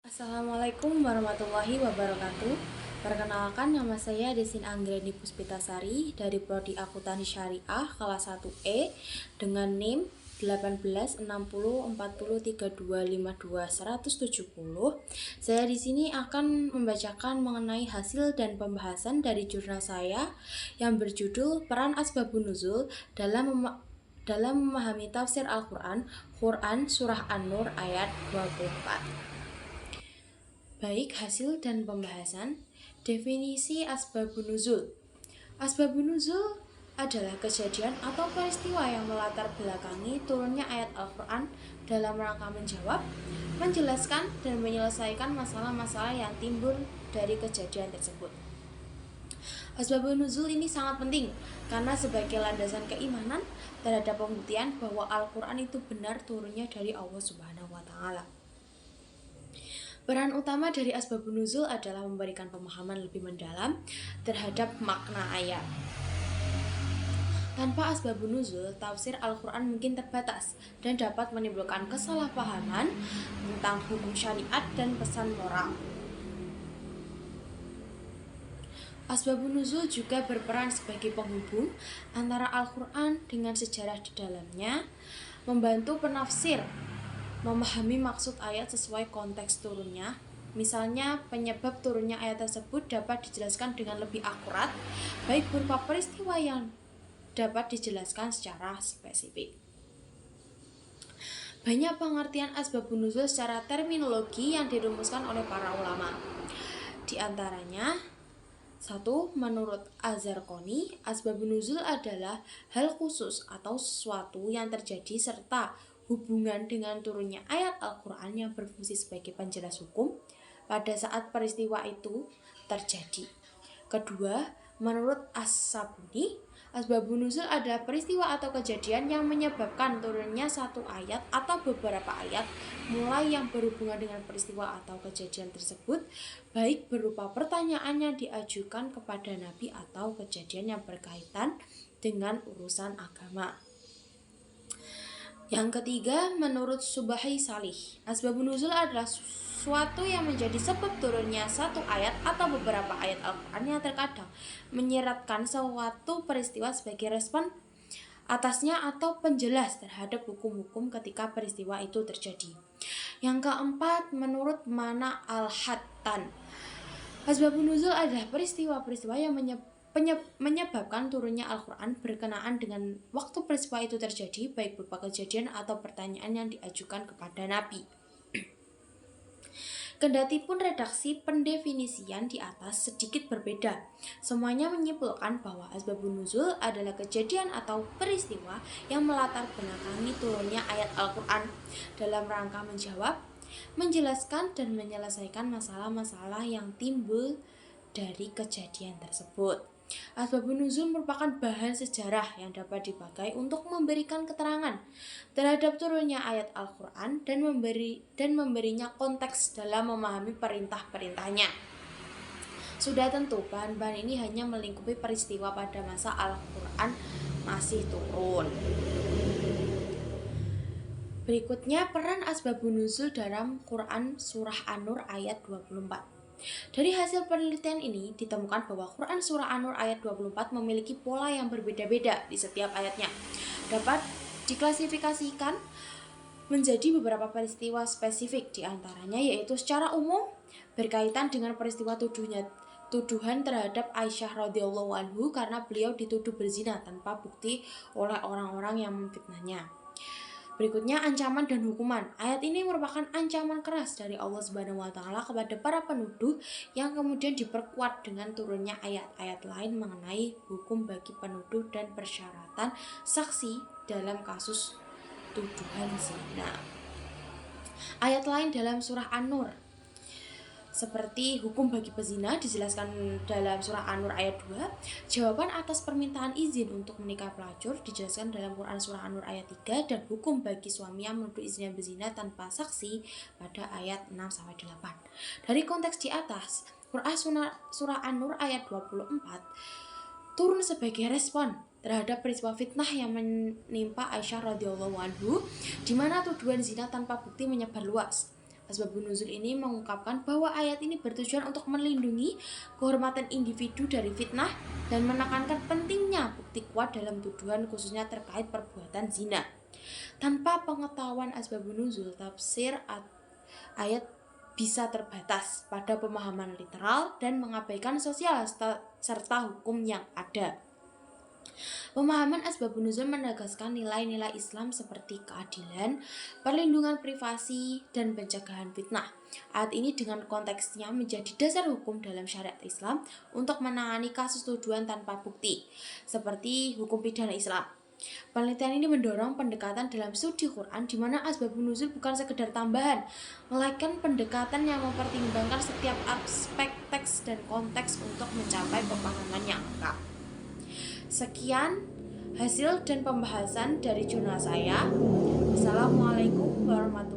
Assalamualaikum warahmatullahi wabarakatuh. Perkenalkan, nama saya Desin Anggreni Puspitasari dari Prodi Akuntansi Syariah kelas 1E dengan NIM 1860403252 Saya di sini akan membacakan mengenai hasil dan pembahasan dari jurnal saya yang berjudul Peran Asbabun Nuzul dalam memahami tafsir Al-Quran, Quran Surah An-Nur ayat 24. Baik, hasil dan pembahasan. Definisi asbabun nuzul. Asbabun nuzul adalah kejadian atau peristiwa yang melatar belakangi turunnya ayat Al-Quran dalam rangka menjawab, menjelaskan, dan menyelesaikan masalah-masalah yang timbul dari kejadian tersebut. Asbabun nuzul ini sangat penting karena sebagai landasan keimanan terhadap pembuktian bahwa Al-Quran itu benar turunnya dari Allah Subhanahu wa Ta'ala. Peran utama dari asbabun nuzul adalah memberikan pemahaman lebih mendalam terhadap makna ayat. Tanpa asbabun nuzul, tafsir Al-Quran mungkin terbatas dan dapat menimbulkan kesalahpahaman tentang hukum syariat dan pesan moral. Asbabun nuzul juga berperan sebagai penghubung antara Al-Quran dengan sejarah di dalamnya, membantu penafsir memahami maksud ayat sesuai konteks turunnya. Misalnya, penyebab turunnya ayat tersebut dapat dijelaskan dengan lebih akurat, baik berupa peristiwa yang dapat dijelaskan secara spesifik. Banyak pengertian asbabun nuzul secara terminologi yang dirumuskan oleh para ulama. Di antaranya, 1. Menurut Az-Zarqani, asbabun nuzul adalah hal khusus atau sesuatu yang terjadi serta hubungan dengan turunnya ayat Al-Quran yang berfungsi sebagai penjelas hukum pada saat peristiwa itu terjadi. Kedua, menurut As-Sabuni, asbabun nuzul adalah peristiwa atau kejadian yang menyebabkan turunnya satu ayat atau beberapa ayat, mulai yang berhubungan dengan peristiwa atau kejadian tersebut, baik berupa pertanyaan yang diajukan kepada Nabi atau kejadian yang berkaitan dengan urusan agama. Yang ketiga, menurut Subahi Salih, asbabun nuzul adalah suatu yang menjadi sebab turunnya satu ayat atau beberapa ayat Al-Quran yang terkadang menyeratkan suatu peristiwa sebagai respon atasnya atau penjelas terhadap hukum-hukum ketika peristiwa itu terjadi. Yang keempat, menurut Mana Al-Hattan, asbabun nuzul adalah peristiwa-peristiwa yang menyebabkan turunnya Al-Quran berkenaan dengan waktu peristiwa itu terjadi, baik berupa kejadian atau pertanyaan yang diajukan kepada Nabi. Kendatipun redaksi pendefinisian di atas sedikit berbeda, semuanya menyimpulkan bahwa asbabun nuzul adalah kejadian atau peristiwa yang melatar belakangi turunnya ayat Al-Quran dalam rangka menjawab, menjelaskan, dan menyelesaikan masalah-masalah yang timbul dari kejadian tersebut. Asbabun nuzul merupakan bahan sejarah yang dapat dipakai untuk memberikan keterangan terhadap turunnya ayat Al-Quran dan memberinya konteks dalam memahami perintah-perintahnya. Sudah tentu, bahan-bahan ini hanya melingkupi peristiwa pada masa Al-Quran masih turun. Berikutnya, peran asbabun nuzul dalam Quran Surah An-Nur ayat 24. Dari hasil penelitian ini ditemukan bahwa Quran Surah An-Nur ayat 24 memiliki pola yang berbeda-beda di setiap ayatnya. Dapat diklasifikasikan menjadi beberapa peristiwa spesifik, di antaranya yaitu secara umum berkaitan dengan peristiwa tuduhan terhadap Aisyah radhiyallahu anhu karena beliau dituduh berzina tanpa bukti oleh orang-orang yang memfitnahnya. Berikutnya, ancaman dan hukuman. Ayat ini merupakan ancaman keras dari Allah Subhanahu wa Ta'ala kepada para penuduh yang kemudian diperkuat dengan turunnya ayat-ayat lain mengenai hukum bagi penuduh dan persyaratan saksi dalam kasus tuduhan zina. Ayat lain dalam surah An-Nur seperti hukum bagi pezina dijelaskan dalam surah An-Nur ayat 2, jawaban atas permintaan izin untuk menikah pelacur dijelaskan dalam Quran surah An-Nur ayat 3, dan hukum bagi suami yang menuduh istrinya berzina tanpa saksi pada ayat 6-8. Dari konteks di atas, Quran surah An-Nur ayat 24 turun sebagai respon terhadap peristiwa fitnah yang menimpa Aisyah radhiyallahu anhu, di mana tuduhan zina tanpa bukti menyebar luas. Asbabun nuzul ini mengungkapkan bahwa ayat ini bertujuan untuk melindungi kehormatan individu dari fitnah dan menekankan pentingnya bukti kuat dalam tuduhan khususnya terkait perbuatan zina. Tanpa pengetahuan asbabun nuzul, tafsir ayat bisa terbatas pada pemahaman literal dan mengabaikan sosial serta hukum yang ada. Pemahaman asbabun nuzul menegaskan nilai-nilai Islam seperti keadilan, perlindungan privasi, dan pencegahan fitnah. Ayat ini dengan konteksnya menjadi dasar hukum dalam syariat Islam untuk menangani kasus tuduhan tanpa bukti, seperti hukum pidana Islam. Penelitian ini mendorong pendekatan dalam studi Quran di mana asbabun nuzul bukan sekedar tambahan, melainkan pendekatan yang mempertimbangkan setiap aspek teks dan konteks untuk mencapai pemahaman yang lengkap. Sekian hasil dan pembahasan dari jurnal saya. Wassalamualaikum warahmatullahi wabarakatuh.